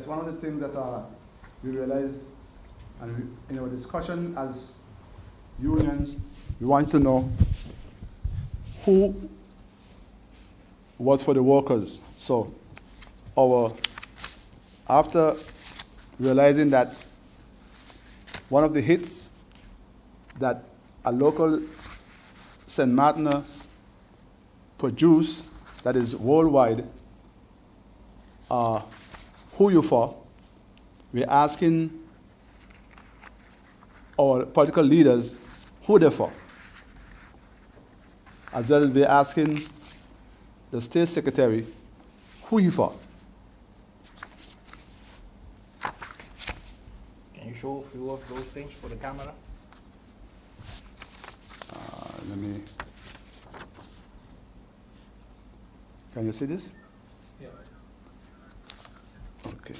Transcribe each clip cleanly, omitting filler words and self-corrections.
Yes, one of the things that we realize, and in our discussion as unions, we want to know who was for the workers. So, after realizing that one of the hits that a local St. Martin produce that is worldwide, who you for? We're asking our political leaders who they're for, as well as we're asking the state secretary who you for. Can you show a few of those things for the camera? Can you see this? Yeah. Okay.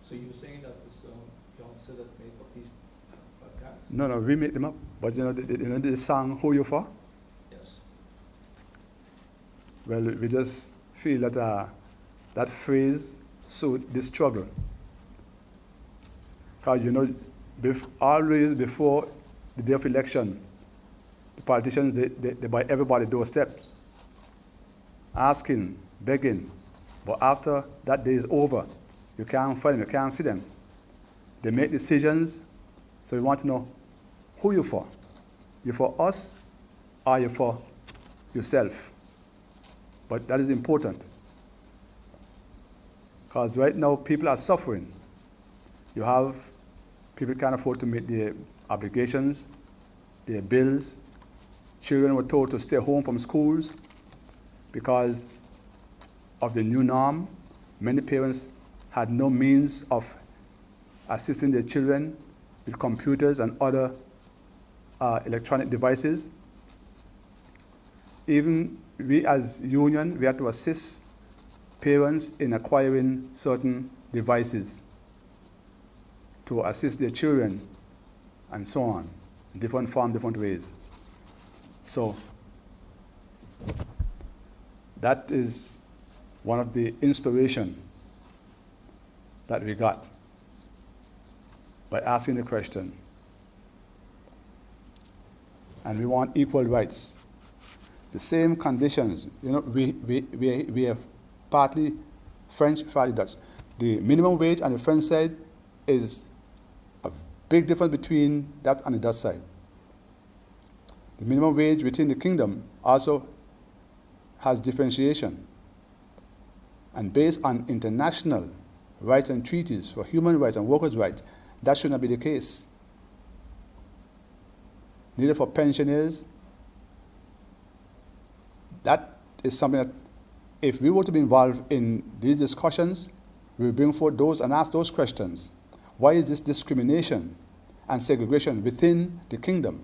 So you're saying that this youngster that make up these podcasts? No, we make them up. But you know the song "Who You For"? Yes. Well, we just feel that that phrase suits the struggle. Because you know, always before the day of election, the politicians they buy everybody doorstep, asking, begging. But after that day is over, you can't find them, you can't see them. They make decisions, so we want to know who you for. You for us or you for yourself? But that is important. Because right now people are suffering. You have people can't afford to meet their obligations, their bills. Children were told to stay home from schools because of the new norm. Many parents had no means of assisting their children with computers and other electronic devices. Even we as union, we have to assist parents in acquiring certain devices to assist their children and so on, in different forms, different ways. So that is one of the inspiration that we got by asking the question. And we want equal rights. The same conditions, you know, we have partly French, partly Dutch. The minimum wage on the French side is a big difference between that and the Dutch side. The minimum wage within the kingdom also has differentiation. And based on international rights and treaties for human rights and workers' rights, that should not be the case. Neither for pensioners. That is something that, if we were to be involved in these discussions, we will bring forth those and ask those questions. Why is this discrimination and segregation within the kingdom?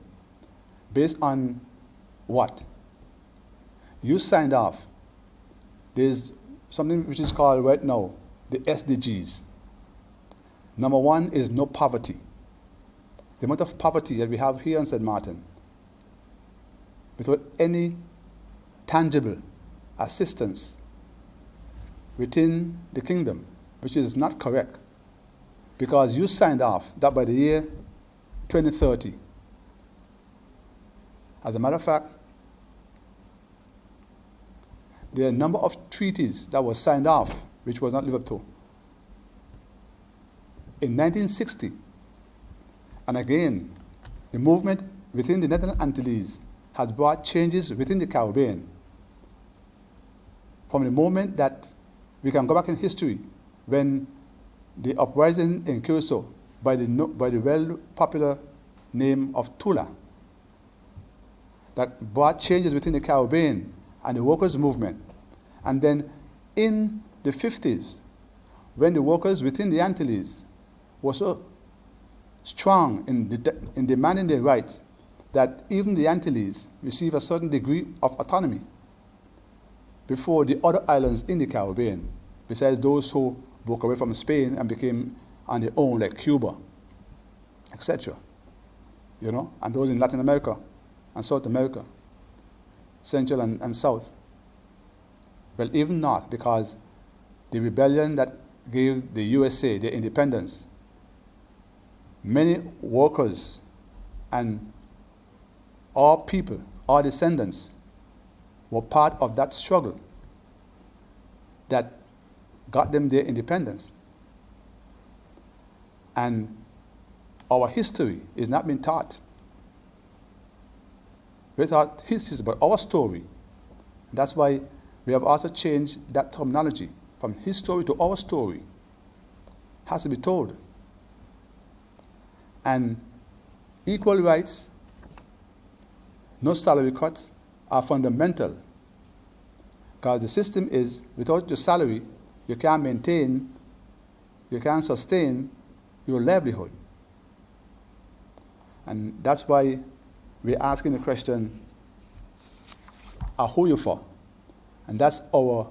Based on what? You signed off. There's something which is called right now the SDGs. Number one is no poverty. The amount of poverty that we have here in St. Martin, without any tangible assistance within the kingdom, which is not correct, because you signed off that by the year 2030. As a matter of fact, there are a number of treaties that were signed off which was not lived up to. In 1960, and again, the movement within the Netherlands Antilles has brought changes within the Caribbean. From the moment that we can go back in history, when the uprising in Curacao by the well popular name of Tula, that brought changes within the Caribbean and the workers' movement. And then in the 50s, when the workers within the Antilles were so strong in demanding their rights, that even the Antilles receive a certain degree of autonomy before the other islands in the Caribbean, besides those who broke away from Spain and became on their own, like Cuba, etc. And those in Latin America and South America, Central and South. Well, even not, because the rebellion that gave the USA their independence, many workers and our people, our descendants, were part of that struggle that got them their independence. And our history is not being taught. We're taught his history, but our story. That's why we have also changed that terminology from his story to our story. Has to be told. And equal rights, no salary cuts, are fundamental. Because the system is, without your salary, you can't maintain, you can't sustain your livelihood. And that's why we're asking the question, who you for? And that's our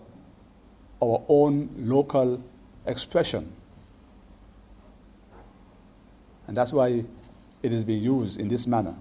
own local expression. And that's why it is being used in this manner.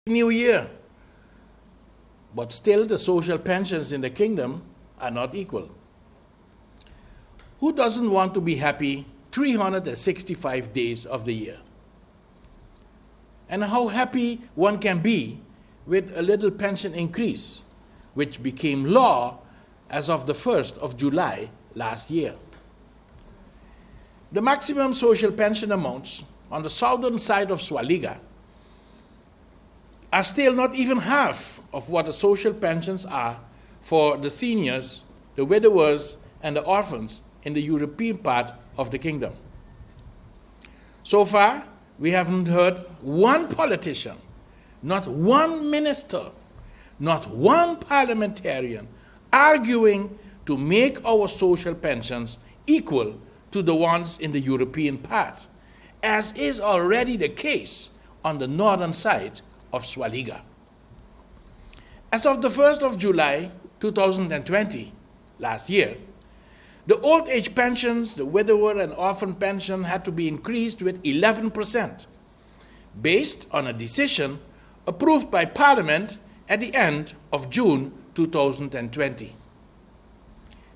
New year, but still the social pensions in the kingdom are not equal. Who doesn't want to be happy 365 days of the year? And how happy one can be with a little pension increase, which became law as of the 1st of July last year. The maximum social pension amounts on the southern side of Swaliga are still not even half of what the social pensions are for the seniors, the widowers, and the orphans in the European part of the kingdom. So far, we haven't heard one politician, not one minister, not one parliamentarian arguing to make our social pensions equal to the ones in the European part, as is already the case on the northern side of Swaliga. As of the 1st of July 2020, last year, the old age pensions, the widower and orphan pension had to be increased with 11%, based on a decision approved by Parliament at the end of June 2020.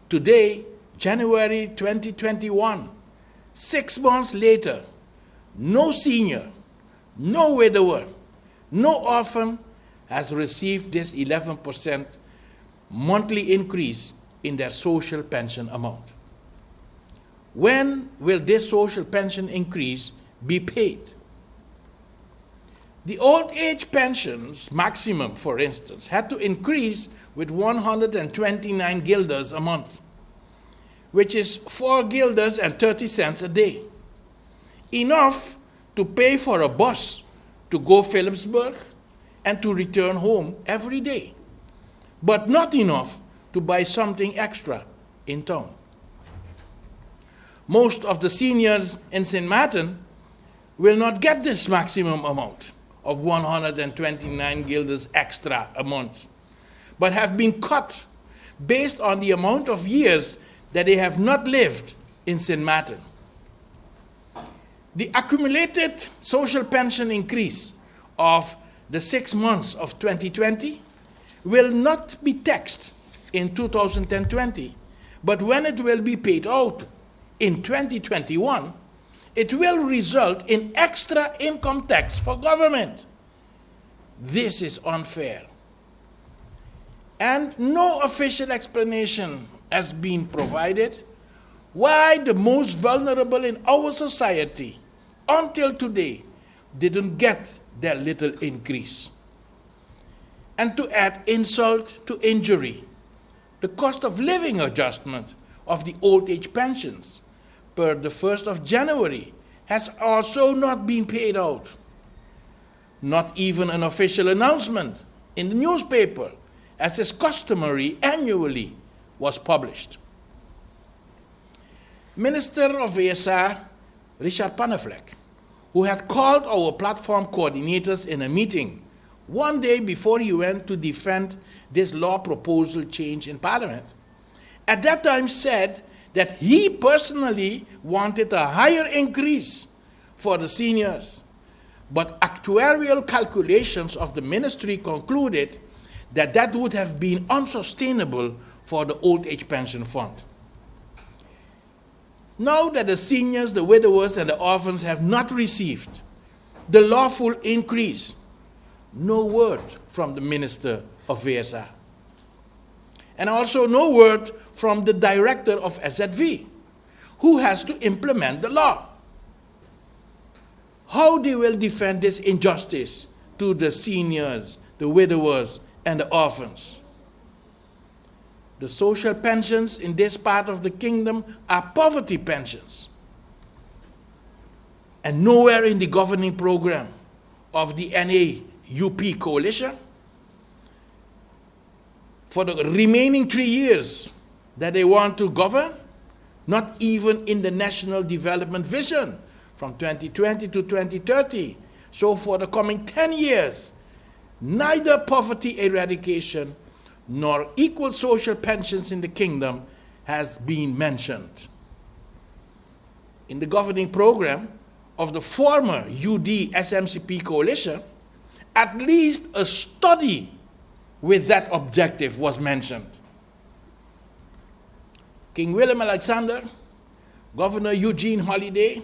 Today, January 2021, 6 months later, no senior, no widower, no orphan has received this 11% monthly increase in their social pension amount. When will this social pension increase be paid? The old age pensions maximum, for instance, had to increase with 129 guilders a month, which is 4 guilders and 30 cents a day. Enough to pay for a bus to go Philipsburg and to return home every day, but not enough to buy something extra in town. Most of the seniors in St. Martin will not get this maximum amount of 129 guilders extra a month, but have been cut based on the amount of years that they have not lived in St. Martin. The accumulated social pension increase of the 6 months of 2020 will not be taxed in 2020, but when it will be paid out in 2021, it will result in extra income tax for government. This is unfair. And no official explanation has been provided why the most vulnerable in our society until today didn't get their little increase. And to add insult to injury, the cost of living adjustment of the old age pensions per the 1st of January has also not been paid out. Not even an official announcement in the newspaper, as is customary annually, was published. Minister of VSR, Richard Panafleck, who had called our platform coordinators in a meeting one day before he went to defend this law proposal change in Parliament, at that time said that he personally wanted a higher increase for the seniors, but actuarial calculations of the ministry concluded that that would have been unsustainable for the old age pension fund. Now that the seniors, the widowers, and the orphans have not received the lawful increase, no word from the Minister of VSR. And also no word from the Director of SZV, who has to implement the law. How they will defend this injustice to the seniors, the widowers, and the orphans? The social pensions in this part of the kingdom are poverty pensions. And nowhere in the governing program of the NAUP coalition, for the remaining 3 years that they want to govern, not even in the National Development Vision from 2020 to 2030. So for the coming 10 years, neither poverty eradication nor equal social pensions in the kingdom has been mentioned. In the governing program of the former UD-SMCP coalition, at least a study with that objective was mentioned. King Willem Alexander, Governor Eugene Holliday,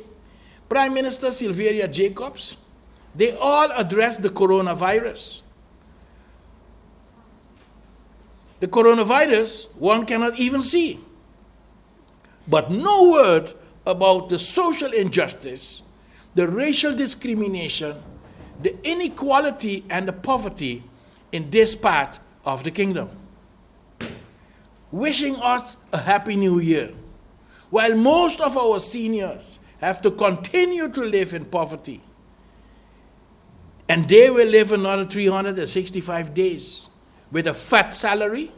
Prime Minister Sylvia Jacobs, they all addressed the coronavirus. The coronavirus, one cannot even see. But no word about the social injustice, the racial discrimination, the inequality, and the poverty in this part of the kingdom. Wishing us a happy new year, while most of our seniors have to continue to live in poverty, and they will live another 365 days with a fat salary,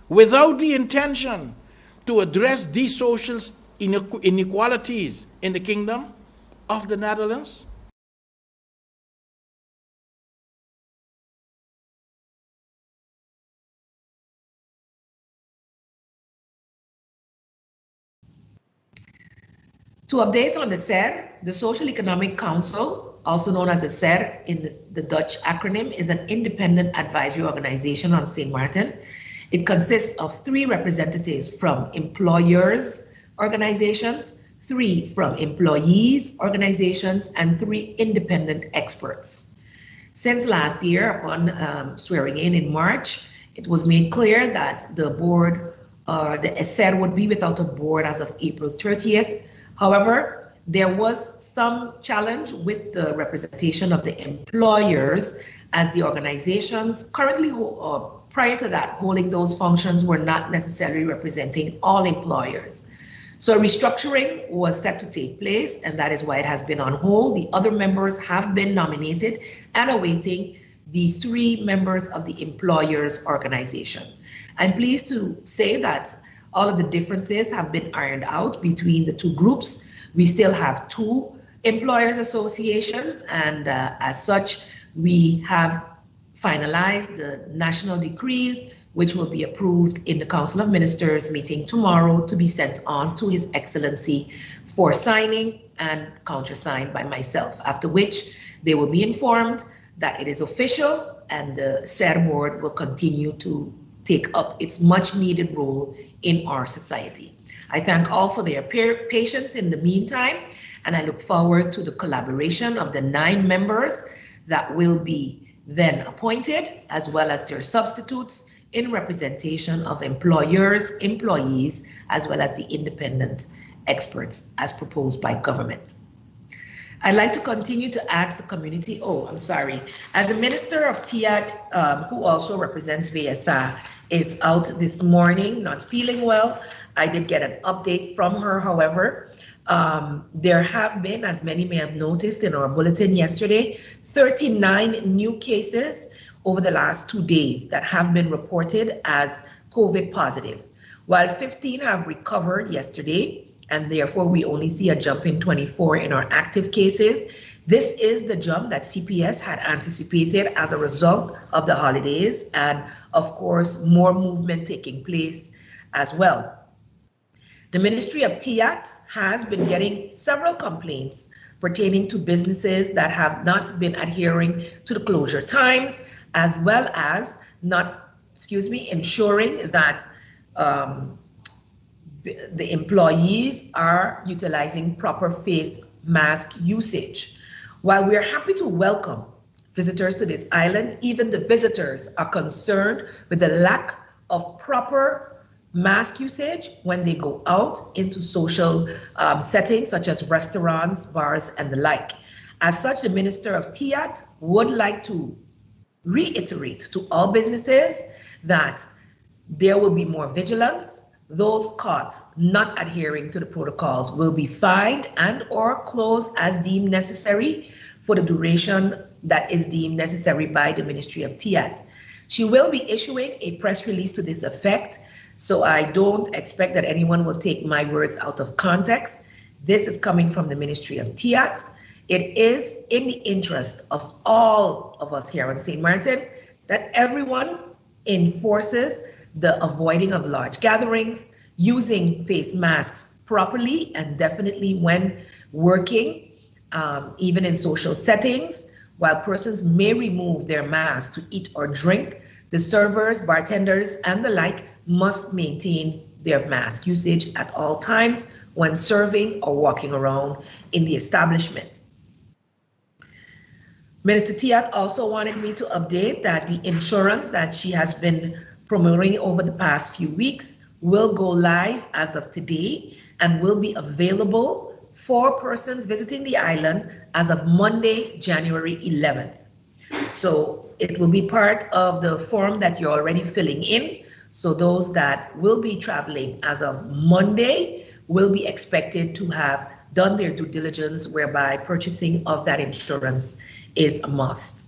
without the intention to address these social inequalities in the kingdom of the Netherlands? To update on the SER, the Social Economic Council, also known as the SER in the Dutch acronym, is an independent advisory organization on St. Martin. It consists of 3 representatives from employers' organizations, 3 from employees' organizations, and 3 independent experts. Since last year, upon swearing in March, it was made clear that the board, the SER, would be without a board as of April 30th. However, there was some challenge with the representation of the employers, as the organizations currently, prior to that, holding those functions were not necessarily representing all employers. So restructuring was set to take place, and that is why it has been on hold. The other members have been nominated and awaiting the 3 members of the employers organization. I'm pleased to say that all of the differences have been ironed out between the 2 groups. We still have 2 employers associations, and as such, we have finalized the national decrees which will be approved in the Council of Ministers meeting tomorrow to be sent on to His Excellency for signing and countersigned by myself, after which they will be informed that it is official and the SER board will continue to take up its much needed role in our society. I thank all for their patience in the meantime, and I look forward to the collaboration of the 9 members that will be then appointed, as well as their substitutes in representation of employers, employees, as well as the independent experts as proposed by government. I'd like to continue to ask the community, as the Minister of TIAT, who also represents VSA, is out this morning, not feeling well. I did get an update from her, however. There have been, as many may have noticed in our bulletin yesterday, 39 new cases over the last 2 days that have been reported as COVID positive, while 15 have recovered yesterday, and therefore we only see a jump in 24 in our active cases. This is the jump that CPS had anticipated as a result of the holidays and, of course, more movement taking place as well. The Ministry of TIAT has been getting several complaints pertaining to businesses that have not been adhering to the closure times, as well as ensuring that the employees are utilizing proper face mask usage. While we are happy to welcome visitors to this island, even the visitors are concerned with the lack of proper mask usage when they go out into social settings such as restaurants, bars, and the like. As such, the Minister of TIAT would like to reiterate to all businesses that there will be more vigilance. Those caught not adhering to the protocols will be fined and or closed as deemed necessary for the duration that is deemed necessary by the Ministry of TIAT. She will be issuing a press release to this effect, so I don't expect that anyone will take my words out of context. This is coming from the Ministry of TIAT. It is in the interest of all of us here on St. Martin that everyone enforces the avoiding of large gatherings, using face masks properly, and definitely when working, even in social settings. While persons may remove their masks to eat or drink, the servers, bartenders, and the like must maintain their mask usage at all times when serving or walking around in the establishment. Minister TIAT also wanted me to update that the insurance that she has been promoting over the past few weeks will go live as of today and will be available for persons visiting the island as of Monday, January 11th. So it will be part of the form that you're already filling in. So those that will be traveling as of Monday will be expected to have done their due diligence, whereby purchasing of that insurance is a must.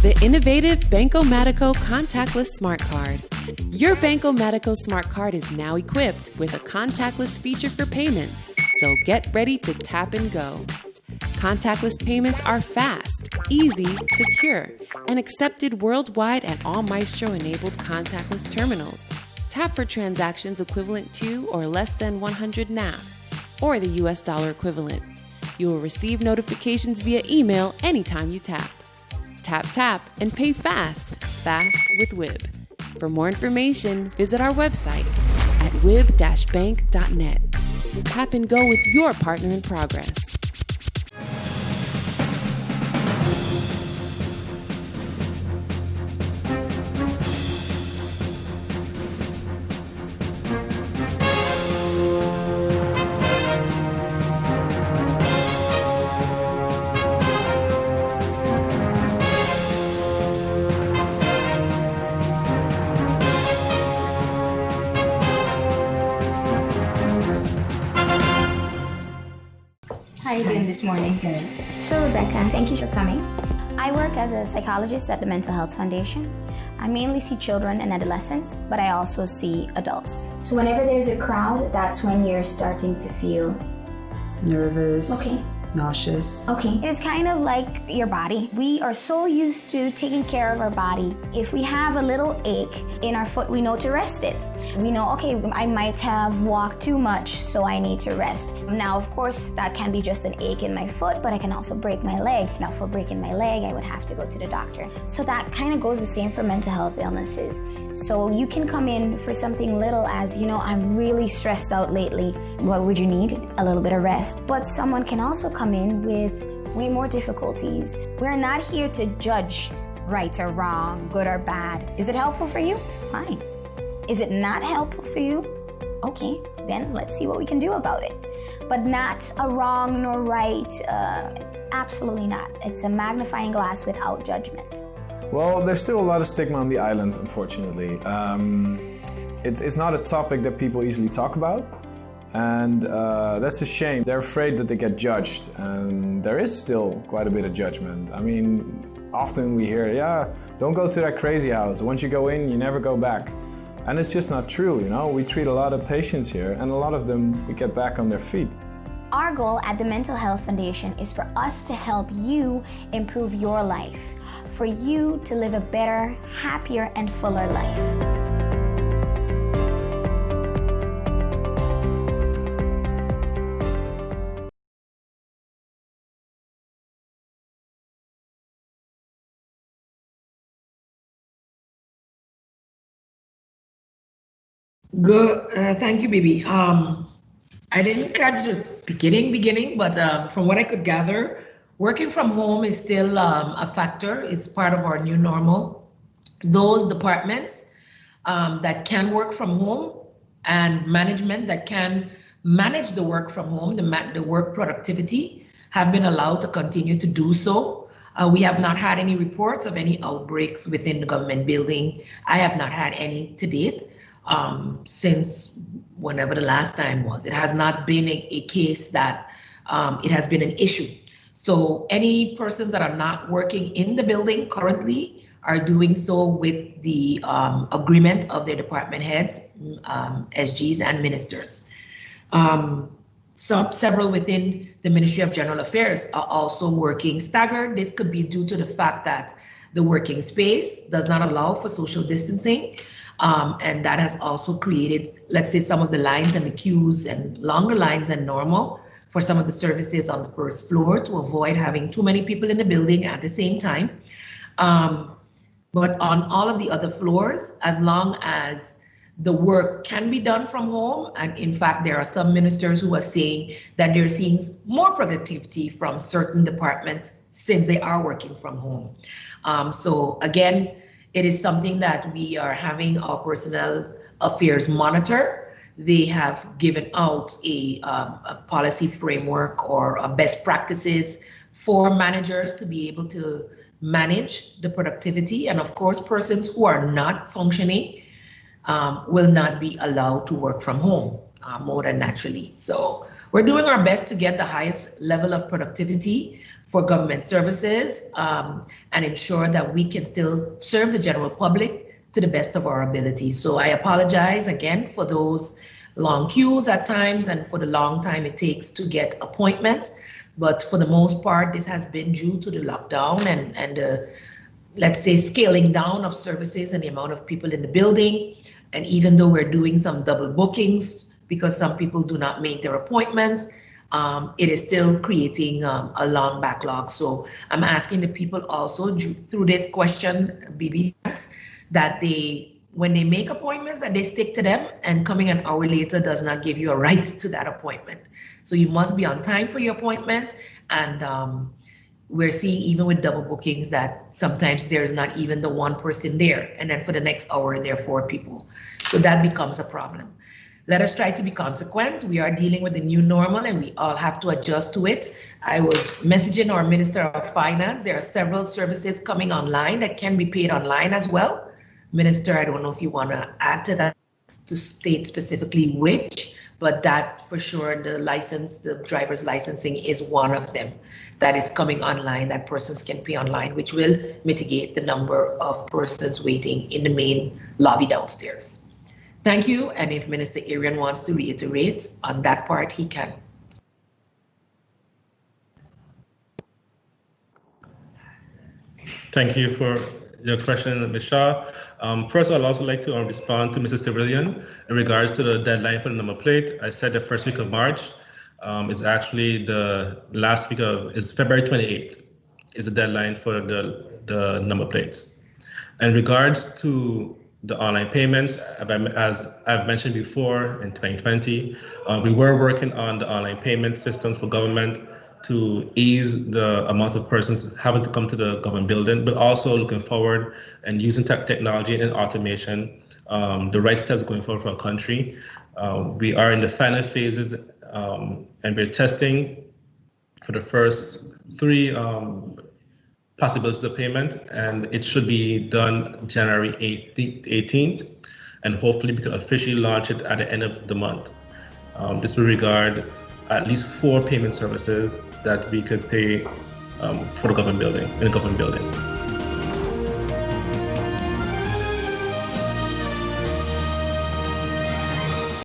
The innovative Banco Matico contactless smart card. Your Banco Matico smart card is now equipped with a contactless feature for payments, so get ready to tap and go. Contactless payments are fast, easy, secure, and accepted worldwide at all Maestro-enabled contactless terminals. Tap Tap for transactions equivalent to or less than 100 NAF, or the US dollar equivalent. You will receive notifications via email anytime you tap. Tap, tap, and pay fast. Fast with WIB. For more information, visit our website at wib-bank.net. Tap and go with your partner in progress. How are you doing this morning? Good. So, Rebecca, thank you for coming. I work as a psychologist at the Mental Health Foundation. I mainly see children and adolescents, but I also see adults. So whenever there's a crowd, that's when you're starting to feel Nervous. Okay. Nauseous. Okay. It's kind of like your body. We are so used to taking care of our body. If we have a little ache in our foot, we know to rest it. We know, okay, I might have walked too much, so I need to rest. Now, of course, that can be just an ache in my foot, but I can also break my leg. Now, for breaking my leg, I would have to go to the doctor. So that kind of goes the same for mental health illnesses. So you can come in for something little as, I'm really stressed out lately. What would you need? A little bit of rest. But someone can also come in with way more difficulties. We're not here to judge right or wrong, good or bad. Is it helpful for you? Fine. Is it not helpful for you? Okay, then let's see what we can do about it. But not a wrong nor right, absolutely not. It's a magnifying glass without judgment. Well, there's still a lot of stigma on the island, unfortunately. It's not a topic that people easily talk about, and that's a shame. They're afraid that they get judged, and there is still quite a bit of judgment. I mean, often we hear, don't go to that crazy house. Once you go in, you never go back. And it's just not true, We treat a lot of patients here, and a lot of them, we get back on their feet. Our goal at the Mental Health Foundation is for us to help you improve your life, for you to live a better, happier, and fuller life. Good. Thank you, baby. I didn't catch the beginning, but from what I could gather, working from home is still a factor. It's part of our new normal. Those departments that can work from home and management that can manage the work from home, the work productivity, have been allowed to continue to do so. We have not had any reports of any outbreaks within the government building. I have not had any to date. Since whenever the last time was. It has not been a case that it has been an issue. So any persons that are not working in the building currently are doing so with the agreement of their department heads, SGs and ministers. Several within the Ministry of General Affairs are also working staggered. This could be due to the fact that the working space does not allow for social distancing. And that has also created, let's say, some of the lines and the queues and longer lines than normal for some of the services on the first floor to avoid having too many people in the building at the same time. But on all of the other floors, as long as the work can be done from home, and in fact, there are some ministers who are saying that they're seeing more productivity from certain departments since they are working from home. So again, it is something that we are having our personnel affairs monitor. They have given out a policy framework or best practices for managers to be able to manage the productivity. And of course, persons who are not functioning will not be allowed to work from home more than naturally. So we're doing our best to get the highest level of productivity for government services and ensure that we can still serve the general public to the best of our ability. So I apologize again for those long queues at times and for the long time it takes to get appointments. But for the most part, this has been due to the lockdown and let's say scaling down of services and the amount of people in the building. And even though we're doing some double bookings because some people do not make their appointments, it is still creating a long backlog. So I'm asking the people also through this question, BB, that when they make appointments, that they stick to them, and coming an hour later does not give you a right to that appointment. So you must be on time for your appointment. And we're seeing even with double bookings that sometimes there's not even the one person there. And then for the next hour, there are 4 people. So that becomes a problem. Let us try to be consequent. We are dealing with the new normal and we all have to adjust to it. I was messaging our Minister of Finance. There are several services coming online that can be paid online as well. Minister, I don't know if you want to add to that, to state specifically which, but that for sure, the driver's licensing is one of them that is coming online, that persons can pay online, which will mitigate the number of persons waiting in the main lobby downstairs. Thank you, and if Minister Arian wants to reiterate on that part, he can. Thank you for your question, Ms. Shaw. First, I'd also like to respond to Mrs. Civilian in regards to the deadline for the number plate. I said the first week of March. It's actually the last week it's February 28th is the deadline for the number plates. In regards to the online payments, as I've mentioned before, in 2020, we were working on the online payment systems for government to ease the amount of persons having to come to the government building, but also looking forward and using technology and automation, the right steps going forward for our country. We are in the final phases and we're testing for the first 3 possibilities of payment, and it should be done January 18th, and hopefully we can officially launch it at the end of the month. This will regard at least 4 payment services that we could pay for the government building, in the government building.